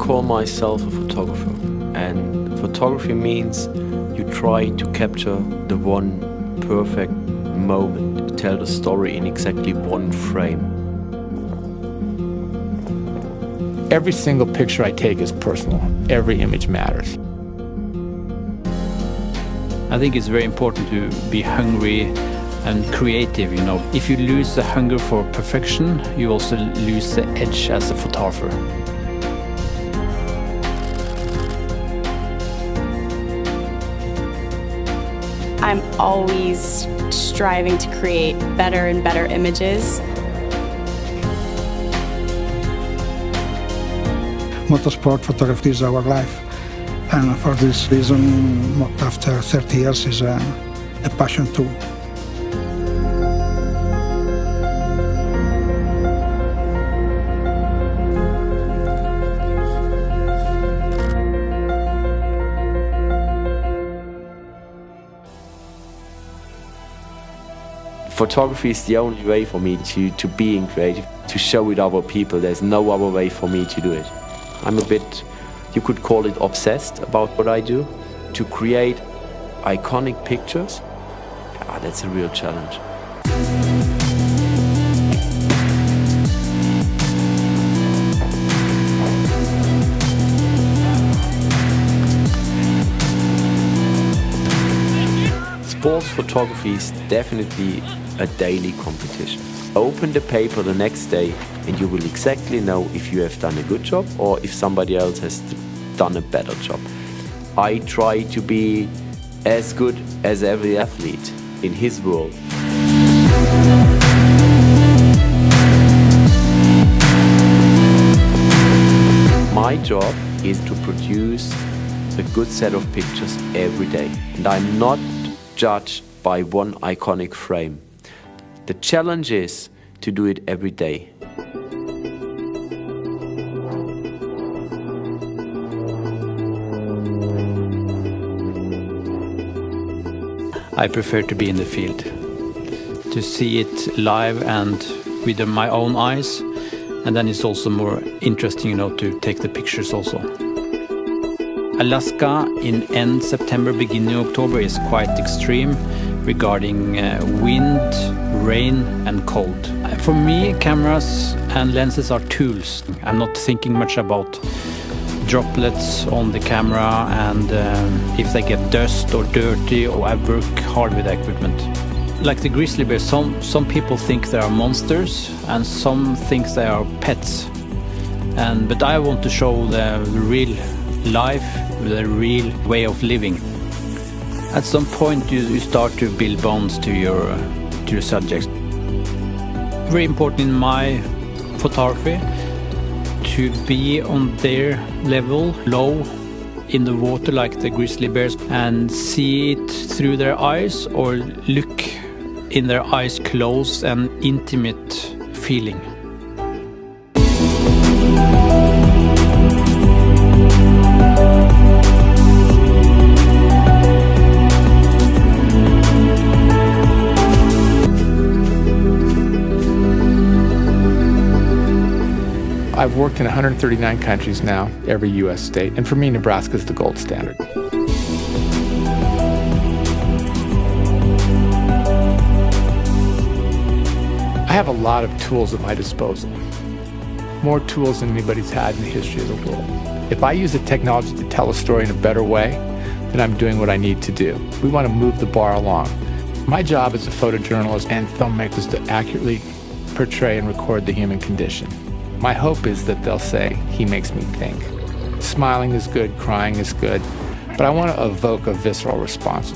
call myself a photographer, and photography means you try to capture the one perfect moment, to tell the story in exactly one frame. Every single picture I take is personal. Every image matters. I think it's very important to be hungry and creative, you know. If you lose the hunger for perfection, you also lose the edge as a photographer. I'm always striving to create better and better images. Motorsport photography is our life, and for this reason, after 30 years, is a passion too. Photography is the only way for me to being creative, to show it other people. There's no other way for me to do it. I'm a bit, you could call it obsessed about what I do. To create iconic pictures, that's a real challenge. Sports photography is definitely a daily competition. Open the paper the next day and you will exactly know if you have done a good job or if somebody else has done a better job. I try to be as good as every athlete in his world. My job is to produce a good set of pictures every day, and I'm not judged by one iconic frame. The challenge is to do it every day. I prefer to be in the field, to see it live and with my own eyes, and then it's also more interesting, you know, to take the pictures also. Alaska in end September, beginning October is quite extreme regarding wind, rain and cold. For me, cameras and lenses are tools. I'm not thinking much about droplets on the camera and if they get dust or dirty, or I work hard with the equipment. Like the grizzly bears, some people think they are monsters and some think they are pets. But I want to show the real life, the real way of living. At some point you start to build bonds to your subjects. Very important in my photography to be on their level, low in the water like the grizzly bears, and see it through their eyes or look in their eyes close and intimate feeling. I've worked in 139 countries now, every U.S. state, and for me, Nebraska is the gold standard. I have a lot of tools at my disposal, more tools than anybody's had in the history of the world. If I use the technology to tell a story in a better way, then I'm doing what I need to do. We want to move the bar along. My job as a photojournalist and filmmaker is to accurately portray and record the human condition. My hope is that they'll say, he makes me think. Smiling is good, crying is good, but I want to evoke a visceral response.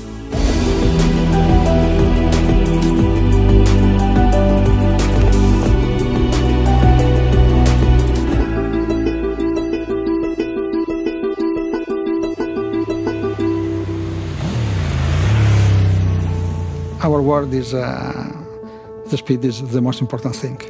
Our word is, the speed is the most important thing.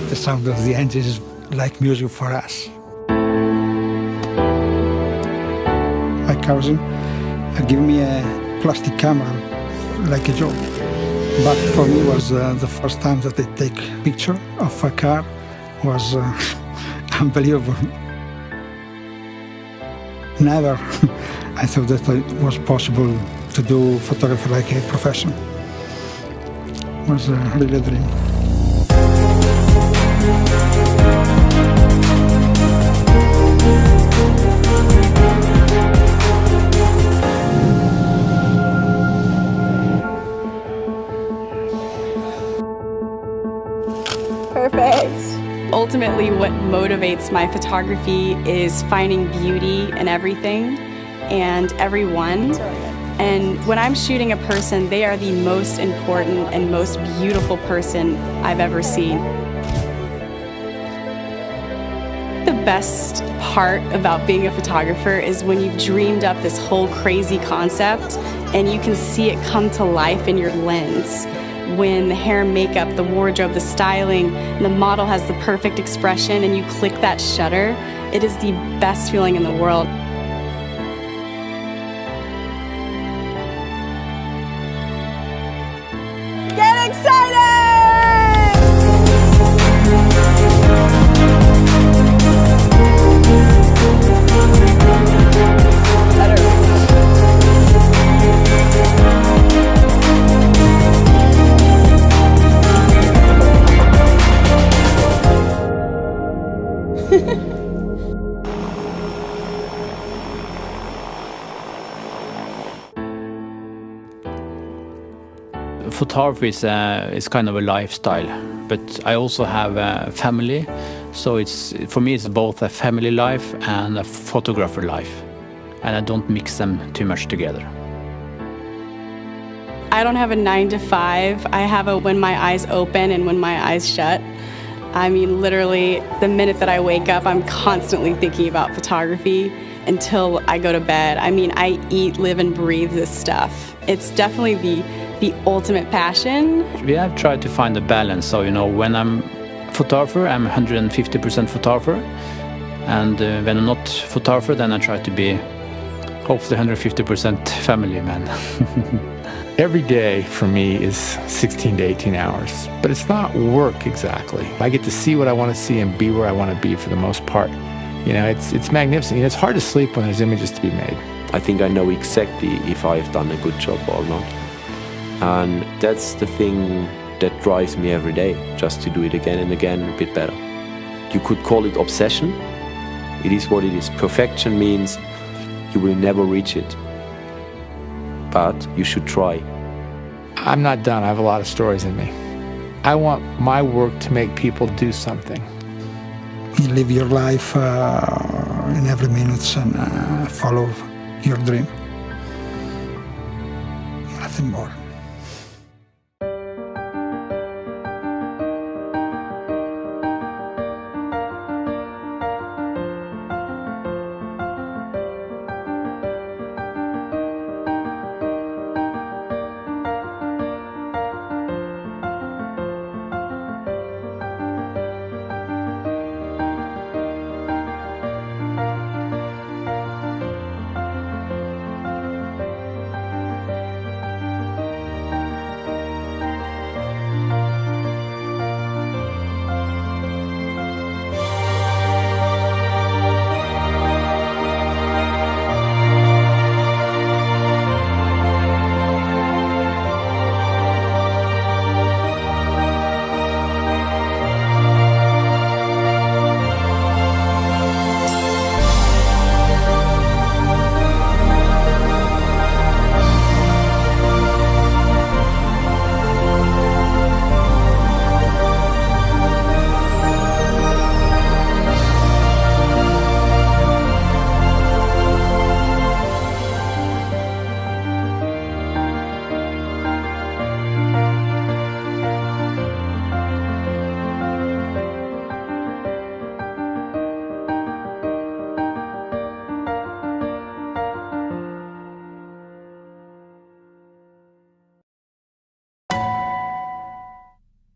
The sound of the engine is like music for us. I my cousin give me a plastic camera like a joke. But for me, was the first time that I take picture of a car was unbelievable. Never I thought that it was possible to do photography like a profession. It was really a dream. Perfect. Ultimately, what motivates my photography is finding beauty in everything and everyone. And when I'm shooting a person, they are the most important and most beautiful person I've ever seen. The best part about being a photographer is when you've dreamed up this whole crazy concept and you can see it come to life in your lens. When the hair and makeup, the wardrobe, the styling, and the model has the perfect expression and you click that shutter, it is the best feeling in the world. Get excited! Photography is kind of a lifestyle, but I also have a family, so for me it's both a family life and a photographer life, and I don't mix them too much together. I don't have a 9 to 5. I have a when my eyes open and when my eyes shut. I mean, literally, the minute that I wake up, I'm constantly thinking about photography until I go to bed. I mean, I eat, live, and breathe this stuff. It's definitely the ultimate passion. We have tried to find a balance, so when I'm photographer, I'm 150% photographer, and when I'm not photographer, then I try to be hopefully 150% family man. Every day for me is 16 to 18 hours, but it's not work exactly. I get to see what I want to see and be where I want to be for the most part. It's magnificent. It's hard to sleep when there's images to be made. I think I know exactly if I've done a good job or not. And that's the thing that drives me every day, just to do it again and again a bit better. You could call it obsession. It is what it is. Perfection means you will never reach it. But you should try. I'm not done. I have a lot of stories in me. I want my work to make people do something. You live your life in every minute and follow your dream. Nothing more.